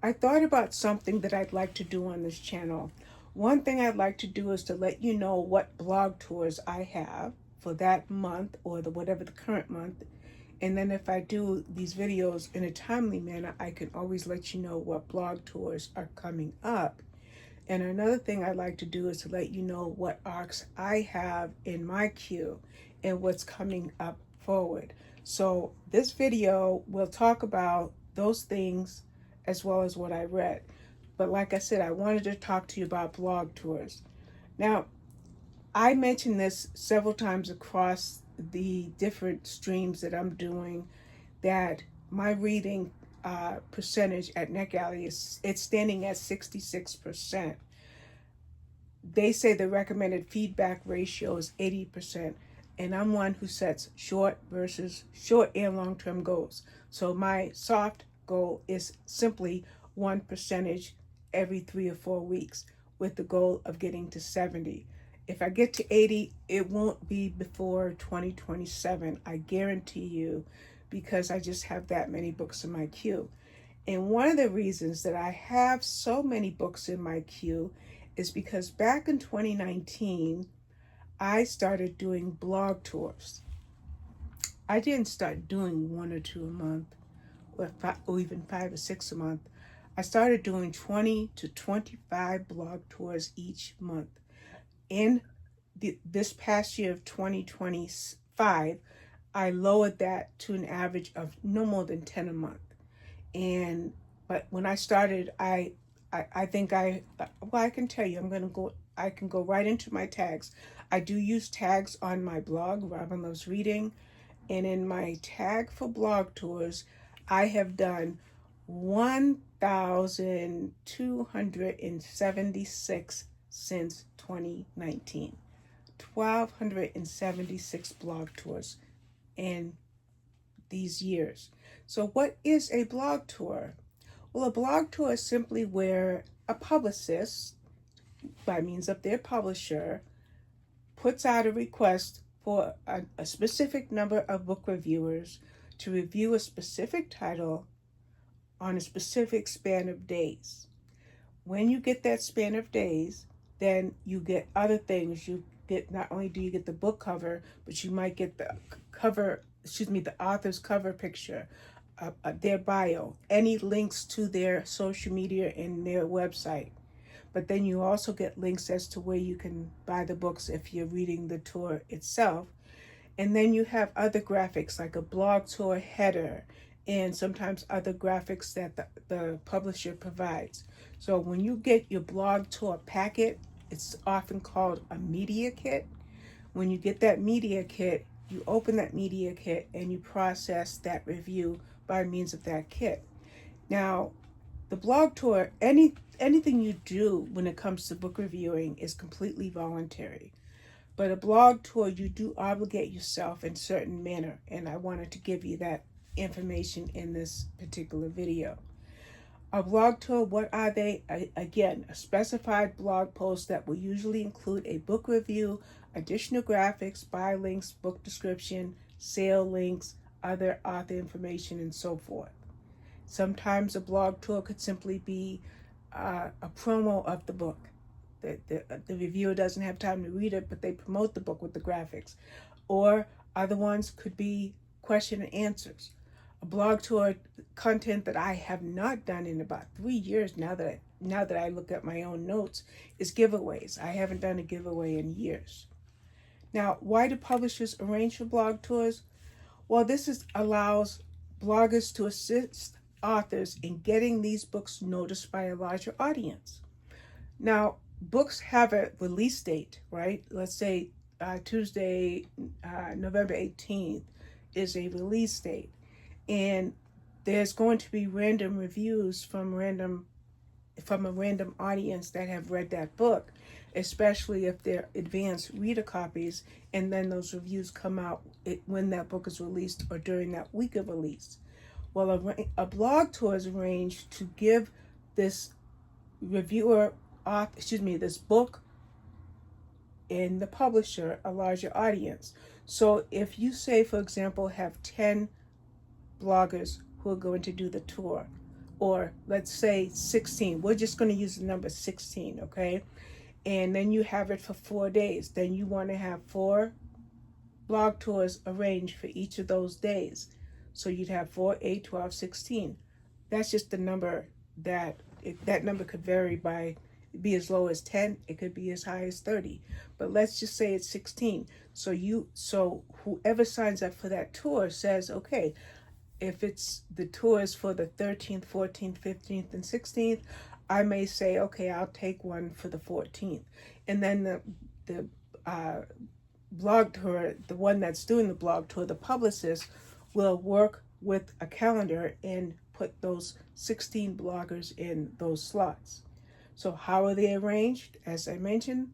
I thought about something that I'd like to do on this channel. One thing I'd like to do is to let you know what blog tours I have for that month or the whatever the current month. And then if I do these videos in a timely manner, I can always let you know what blog tours are coming up. And another thing I'd like to do is to let you know what arcs I have in my queue and what's coming up forward. So this video will talk about those things as well as what I read. But like I said, I wanted to talk to you about blog tours. Now, I mentioned this several times across the different streams that I'm doing, that my reading percentage at NetGalley it's standing at 66%. They say the recommended feedback ratio is 80%, and I'm one who sets short and long-term goals. So my soft goal is simply 1% every 3 or 4 weeks, with the goal of getting to 70. If I get to 80, it won't be before 2027, I guarantee you, because I just have that many books in my queue. And one of the reasons that I have so many books in my queue is because back in 2019, I started doing blog tours. I didn't start doing 1 or 2 a month, or even 5 or 6 a month. I started doing 20 to 25 blog tours each month. In this past year of 2025, I lowered that to an average of no more than 10 a month. But when I started, I think I can tell you, I can go right into my tags. I do use tags on my blog, Robin Loves Reading, and in my tag for blog tours, I have done 1,276 since 2019. 1,276 blog tours in these years. So what is a blog tour? Well, a blog tour is simply where a publicist, by means of their publisher, puts out a request for a specific number of book reviewers to review a specific title on a specific span of days. When you get that span of days, then you get other things. You get, not only do you get the book cover, but you might get the author's cover picture, their bio, any links to their social media and their website. But then you also get links as to where you can buy the books if you're reading the tour itself. And then you have other graphics like a blog tour header and sometimes other graphics that the publisher provides. So when you get your blog tour packet, it's often called a media kit. When you get that media kit, you open that media kit and you process that review by means of that kit. Now, the blog tour, anything you do when it comes to book reviewing is completely voluntary. But a blog tour, you do obligate yourself in a certain manner, and I wanted to give you that information in this particular video. A blog tour, what are they? Again, a specified blog post that will usually include a book review, additional graphics, buy links, book description, sale links, other author information, and so forth. Sometimes a blog tour could simply be a promo of the book. The reviewer doesn't have time to read it, but they promote the book with the graphics. Or other ones could be question and answers. A blog tour content that I have not done in about 3 years now that I look at my own notes is giveaways. I haven't done a giveaway in years. Now, why do publishers arrange for blog tours? Well, this allows bloggers to assist authors in getting these books noticed by a larger audience. Now, books have a release date, right? Let's say Tuesday, November 18th is a release date. And there's going to be random reviews from a random audience that have read that book, especially if they're advanced reader copies, and then those reviews come out when that book is released or during that week of release. Well, a blog tour is arranged to give this this book and the publisher a larger audience. So if you say, for example, have 10 bloggers who are going to do the tour, or let's say 16. We're just going to use the number 16, okay? And then you have it for 4 days. Then you want to have 4 blog tours arranged for each of those days. So you'd have 4, 8, 12, 16. That's just the number that number could vary by, be as low as 10, it could be as high as 30. But let's just say it's 16. So whoever signs up for that tour says, okay, if it's the tours for the 13th, 14th, 15th, and 16th, I may say, okay, I'll take one for the 14th. And then the blog tour, the one that's doing the blog tour, the publicist, will work with a calendar and put those 16 bloggers in those slots. So how are they arranged? As I mentioned,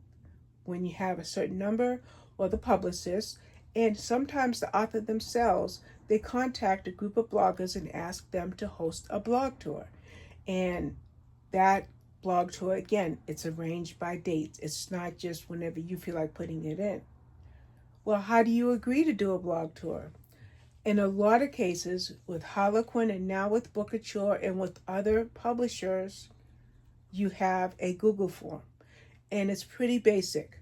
when you have a certain number, or the publicist, and sometimes the author themselves, they contact a group of bloggers and ask them to host a blog tour. And that blog tour, again, it's arranged by dates. It's not just whenever you feel like putting it in. Well, how do you agree to do a blog tour? In a lot of cases, with Harlequin and now with Bookouture and with other publishers, you have a Google form. And it's pretty basic.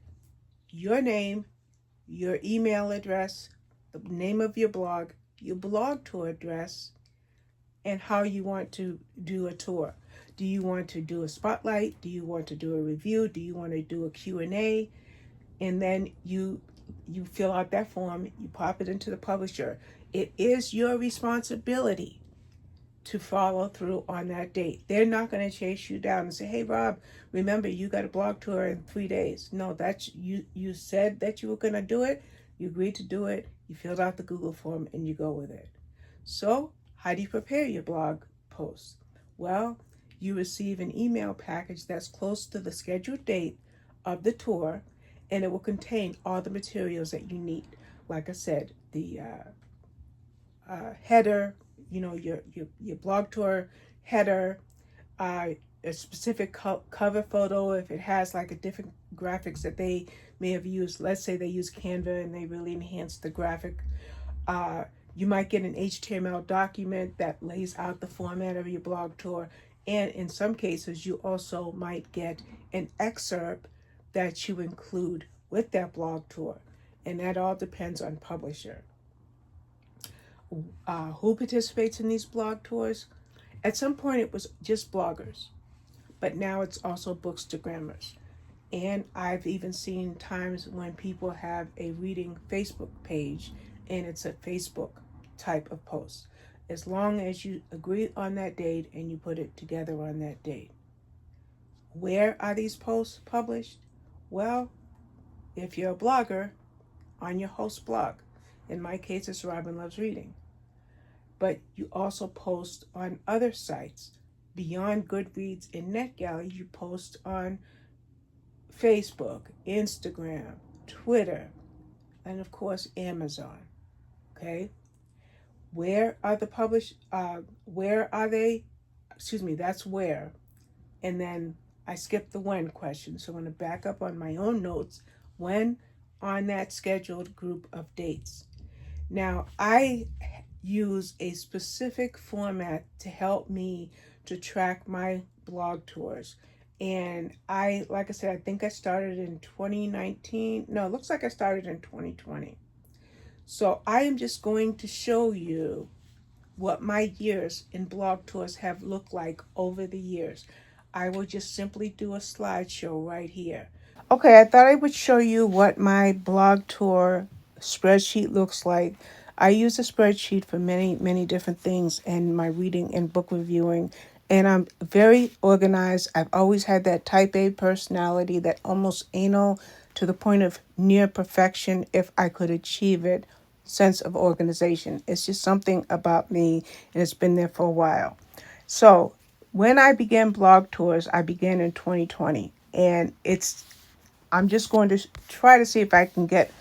Your name, your email address, the name of your blog tour address, and how you want to do a tour. Do you want to do a spotlight? Do you want to do a review? Do you want to do a Q&A? And then you fill out that form, you pop it into the publisher. It is your responsibility to follow through on that date. They're not going to chase you down and say, hey, Rob, remember you got a blog tour in 3 days. No, that's you said that you were going to do it. You agreed to do it. You filled out the Google form and you go with it. So how do you prepare your blog post? Well, you receive an email package that's close to the scheduled date of the tour, and it will contain all the materials that you need. Like I said, the header, your blog tour header, a specific cover photo if it has like a different graphics that they may have used. Let's say they use Canva and they really enhance the graphic. You might get an HTML document that lays out the format of your blog tour. And in some cases, you also might get an excerpt that you include with that blog tour. And that all depends on publisher. Who participates in these blog tours? At some point, it was just bloggers. But now it's also bookstagrammers. And I've even seen times when people have a reading Facebook page, and it's a Facebook type of post. As long as you agree on that date and you put it together on that date. Where are these posts published? Well, if you're a blogger, on your host blog. In my case, it's Robin Loves Reading. But you also post on other sites. Beyond Goodreads and NetGalley, you post on Facebook, Instagram, Twitter, and of course, Amazon. Okay? Where are the published, where are they? That's where. And then I skipped the when question. So I'm going to back up on my own notes. When on that scheduled group of dates. Now, I use a specific format to help me to track my blog tours. And like I said, I think I started in 2019. No, it looks like I started in 2020. So I am just going to show you what my years in blog tours have looked like over the years. I will just simply do a slideshow right here. Okay, I thought I would show you what my blog tour spreadsheet looks like. I use a spreadsheet for many, many different things in my reading and book reviewing, and I'm very organized. I've always had that type A personality, that almost anal to the point of near perfection, if I could achieve it, sense of organization. It's just something about me, and it's been there for a while. So when I began blog tours, I began in 2020, and I'm just going to try to see if I can get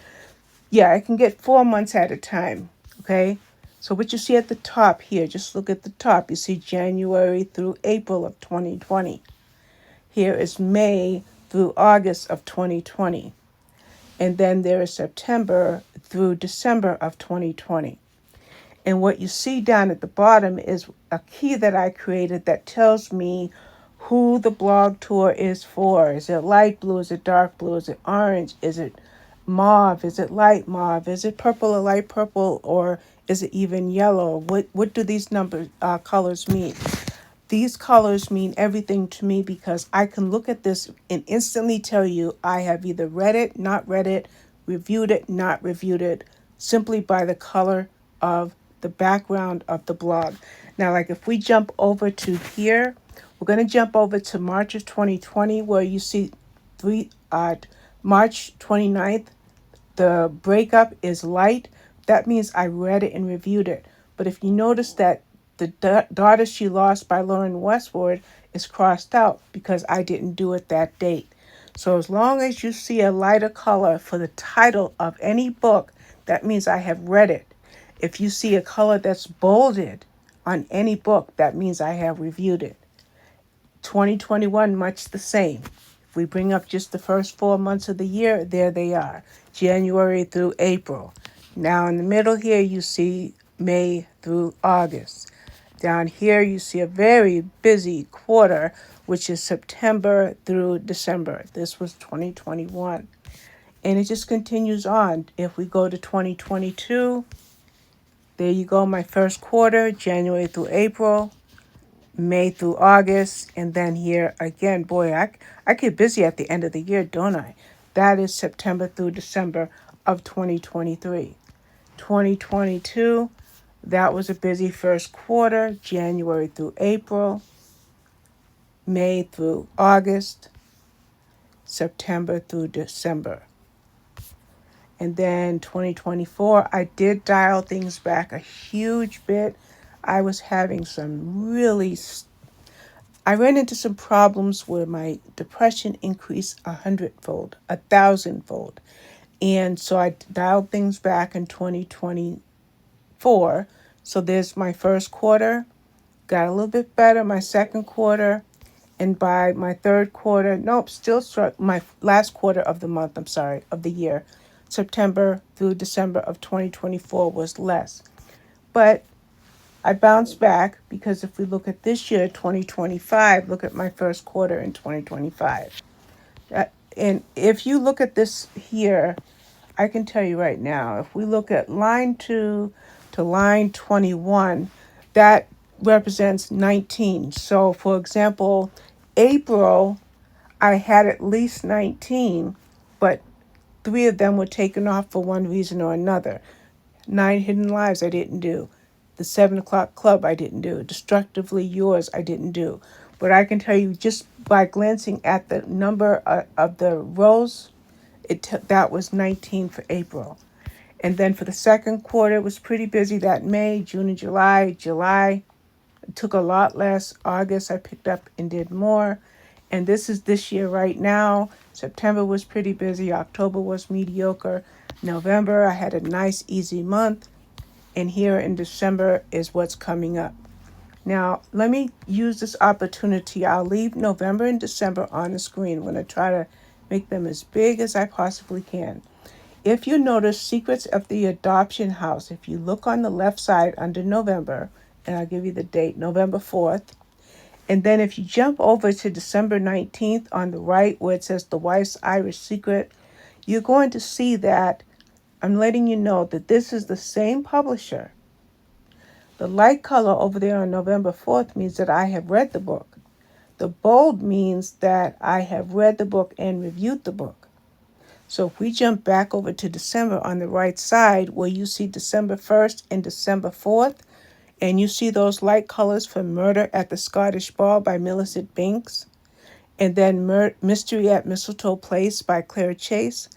4 months at a time, okay? So what you see at the top here, just look at the top. You see January through April of 2020. Here is May through August of 2020. And then there is September through December of 2020. And what you see down at the bottom is a key that I created that tells me who the blog tour is for. Is it light blue? Is it dark blue? Is it orange? Is it mauve? Is it light mauve? Is it purple or light purple? Or is it even yellow? What do these colors mean? These colors mean everything to me because I can look at this and instantly tell you I have either read it, not read it, reviewed it, not reviewed it, simply by the color of the background of the blog. Now, like if we jump over to here, we're going to jump over to March of 2020 where you see March 29th, the breakup is light. That means I read it and reviewed it. But if you notice that the Daughter She Lost by Lauren Westward is crossed out because I didn't do it that date. So as long as you see a lighter color for the title of any book, that means I have read it. If you see a color that's bolded on any book, that means I have reviewed it. 2021, much the same. If we bring up just the first 4 months of the year, there they are, January through April. Now in the middle here, you see May through August. Down here, you see a very busy quarter, which is September through December. This was 2021. And it just continues on. If we go to 2022, there you go, my first quarter, January through April, May through August, and then here again, boy, I get busy at the end of the year, don't I? That is September through December of 2023. 2022, that was a busy first quarter, January through April, May through August, September through December. And then 2024, I did dial things back a huge bit. I was having I ran into some problems where my depression increased 100-fold, 1,000-fold. And so I dialed things back in 2024. So there's my first quarter, got a little bit better, my second quarter, and by my third quarter, still struck my last quarter of the month, of the year, September through December of 2024 was less. But I bounced back because if we look at this year, 2025, look at my first quarter in 2025. And if you look at this here, I can tell you right now, if we look at line 2 to line 21, that represents 19. So, for example, April, I had at least 19, but 3 of them were taken off for one reason or another. 9 Hidden Lives I didn't do. The 7 o'clock club I didn't do. Destructively Yours I didn't do. But I can tell you just by glancing at the number of the rows, that was 19 for April. And then for the second quarter, it was pretty busy that May, June, and July. July took a lot less. August, I picked up and did more. And this is this year right now. September was pretty busy. October was mediocre. November, I had a nice, easy month. And here in December is what's coming up. Now, let me use this opportunity. I'll leave November and December on the screen. I'm going to try to make them as big as I possibly can. If you notice Secrets of the Adoption House, if you look on the left side under November, and I'll give you the date, November 4th, and then if you jump over to December 19th on the right where it says The Wife's Irish Secret, you're going to see that I'm letting you know that this is the same publisher. The light color over there on November 4th means that I have read the book. The bold means that I have read the book and reviewed the book. So if we jump back over to December on the right side where you see December 1st and December 4th, and you see those light colors for Murder at the Scottish Ball by Millicent Binks, and then Mystery at Mistletoe Place by Claire Chase,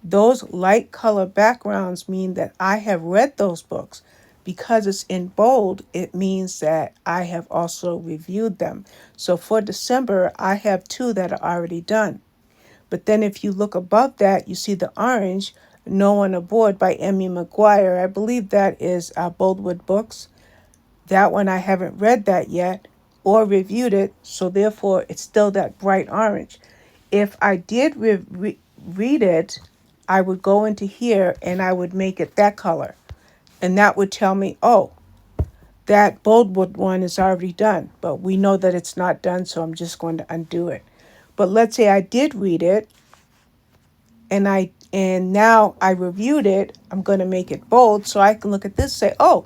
those light color backgrounds mean that I have read those books. Because it's in bold, it means that I have also reviewed them. So for December, I have 2 that are already done. But then if you look above that, you see the orange, No One Aboard by Emmy McGuire. I believe that is Boldwood Books. That one, I haven't read that yet or reviewed it, so therefore it's still that bright orange. If I did read it, I would go into here and I would make it that color. And that would tell me, oh, that Boldwood one is already done. But we know that it's not done, so I'm just going to undo it. But let's say I did read it and now I reviewed it. I'm going to make it bold so I can look at this and say, oh,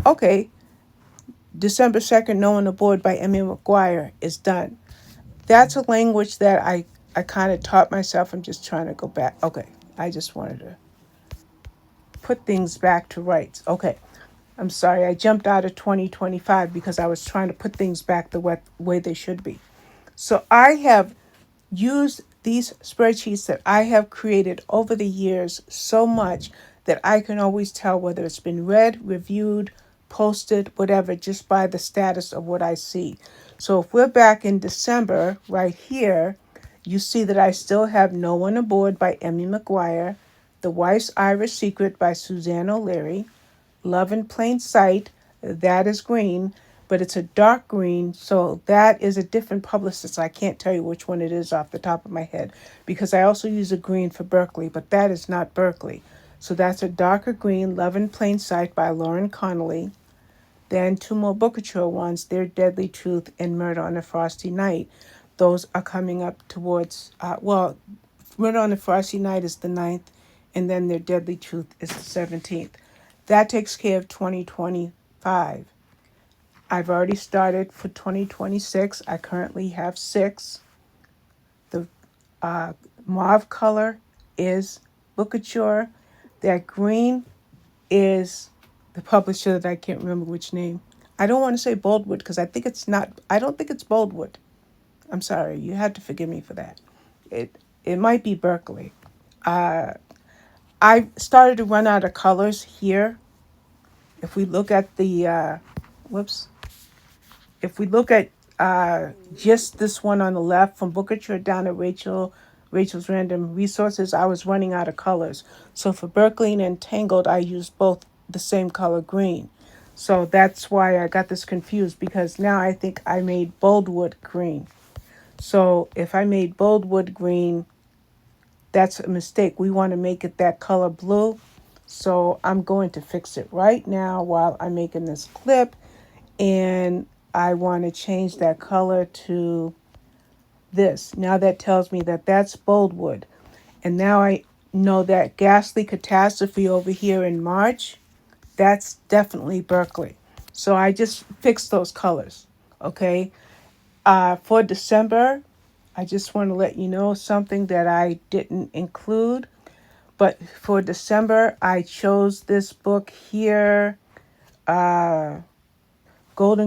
okay, December 2nd, No One Aboard by Emmy McGuire is done. That's a language that I kind of taught myself. I'm just trying to go back. Okay, I just wanted to put things back to rights. Okay, I'm sorry. I jumped out of 2025 because I was trying to put things back the way they should be. So I have used these spreadsheets that I have created over the years so much that I can always tell whether it's been read, reviewed, posted, whatever, just by the status of what I see. So if we're back in December, right here, you see that I still have No One Aboard by Emmy McGuire, The Wife's Irish Secret by Suzanne O'Leary, Love in Plain Sight, that is green, but it's a dark green, so that is a different publicist. I can't tell you which one it is off the top of my head because I also use a green for Berkeley, but that is not Berkeley. So that's a darker green, Love in Plain Sight by Lauren Connolly. Then two more Bookouture ones, Their Deadly Truth and Murder on a Frosty Night. Those are coming up towards, Murder on a Frosty Night is the 9th, and then Their Deadly Truth is the 17th. That takes care of 2025. I've already started for 2026. I currently have 6. The mauve color is Bookouture. That green is the publisher that I can't remember which name. I don't want to say Boldwood because I don't think it's Boldwood. I'm sorry. You have to forgive me for that. It might be Berkeley. I started to run out of colors here. If we look at the, if we look at just this one on the left from Bookouture down to Rachel's Random Resources, I was running out of colors. So for Berkeley and Entangled, I used both the same color green. So that's why I got this confused because now I think I made Boldwood green. So if I made Boldwood green, that's a mistake. We want to make it that color blue. So I'm going to fix it right now while I'm making this clip. And I want to change that color to this. Now that tells me that that's Boldwood. And now I know that Ghastly Catastrophe over here in March, that's definitely Berkeley. So I just fixed those colors. Okay. For December, I just want to let you know something that I didn't include. But for December, I chose this book here, Golden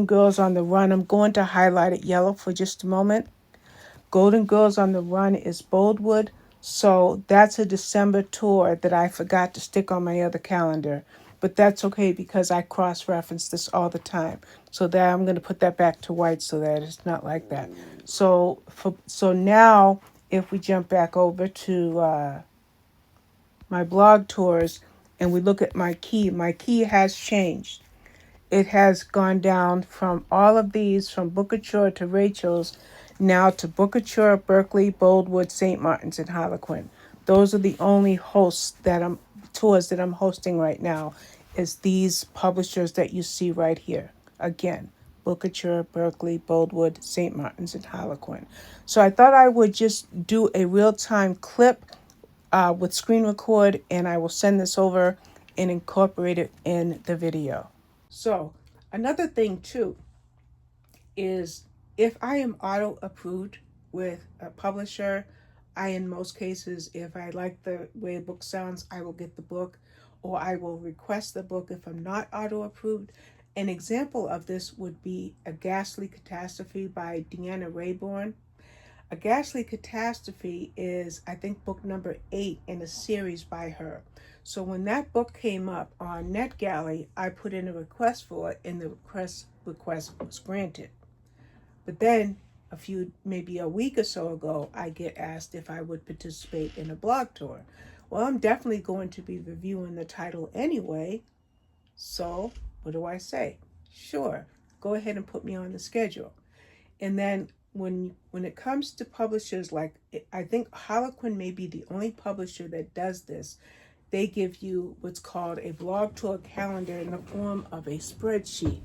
Girls on the Run. I'm going to highlight it yellow for just a moment. Golden Girls on the Run is Boldwood. So that's a December tour that I forgot to stick on my other calendar. But that's okay because I cross-reference this all the time. So that I'm going to put that back to white so that it's not like that. So now if we jump back over to my blog tours and we look at my key has changed. It has gone down from all of these, from Bookouture to Rachel's, now to Bookouture, Berkeley, Boldwood, St. Martin's, and Harlequin. Those are the only tours that I'm hosting right now, is these publishers that you see right here. Again, Bookouture, Berkeley, Boldwood, St. Martin's, and Harlequin. So I thought I would just do a real-time clip with screen record, and I will send this over and incorporate it in the video. So another thing too is if I am auto approved with a publisher, in most cases, if I like the way a book sounds, I will get the book or I will request the book if I'm not auto approved. An example of this would be A Ghastly Catastrophe by Deanna Raybourn. A Ghastly Catastrophe is, I think, book number 8 in a series by her. So when that book came up on NetGalley, I put in a request for it, and the request was granted. But then, maybe a week or so ago, I get asked if I would participate in a blog tour. Well, I'm definitely going to be reviewing the title anyway. So what do I say? Sure, go ahead and put me on the schedule. And then when it comes to publishers, like I think Harlequin may be the only publisher that does this. they give you what's called a blog tour calendar in the form of a spreadsheet.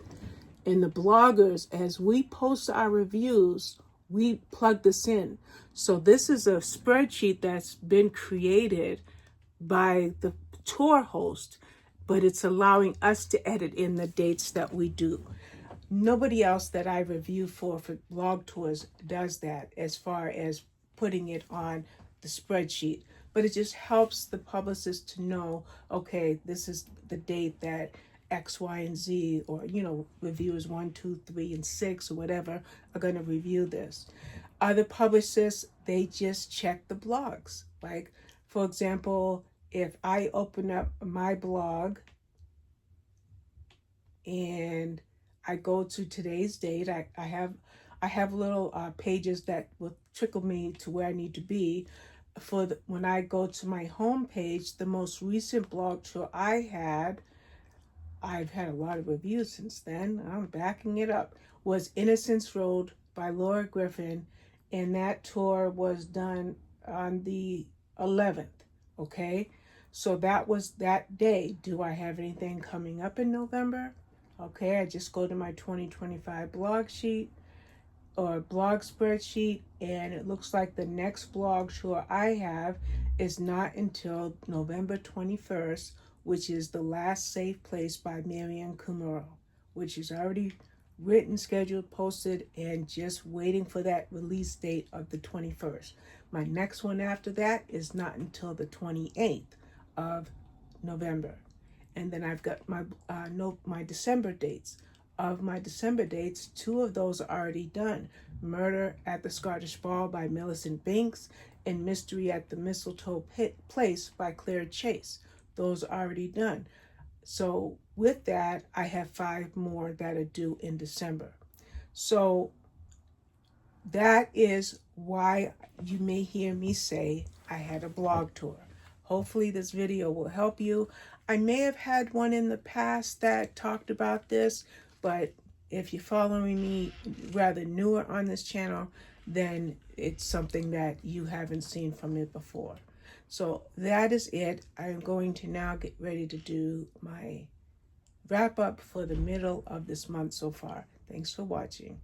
And the bloggers, as we post our reviews, we plug this in. So this is a spreadsheet that's been created by the tour host, but it's allowing us to edit in the dates that we do. Nobody else that I review for blog tours does that as far as putting it on the spreadsheet. But it just helps the publicist to know, okay, this is the date that X, Y, and Z, or, reviewers 1, 2, 3, and 6, or whatever, are going to review this. Other publicists, they just check the blogs. Like, for example, if I open up my blog and I go to today's date, I have little pages that will trickle me to where I need to be. When I go to my home page, the most recent blog tour I've had a lot of reviews since then, I'm backing it up, was Innocence Road by Laura Griffin, and that tour was done on the 11th, okay? So that was that day. Do I have anything coming up in November? Okay, I just go to my 2025 blog sheet or blog spreadsheet, and it looks like the next blog tour I have is not until November 21st, which is The Last Safe Place by Marianne Kumaro, which is already written, scheduled, posted, and just waiting for that release date of the 21st. My next one after that is not until the 28th of November. And then I've got my December dates. Of my December dates, 2 of those are already done. Murder at the Scottish Ball by Millicent Binks and Mystery at the Mistletoe Place by Claire Chase. Those are already done. So with that, I have 5 more that are due in December. So that is why you may hear me say I had a blog tour. Hopefully this video will help you. I may have had one in the past that talked about this, but if you're following me rather newer on this channel, then it's something that you haven't seen from me before. So that is it. I'm going to now get ready to do my wrap up for the middle of this month so far. Thanks for watching.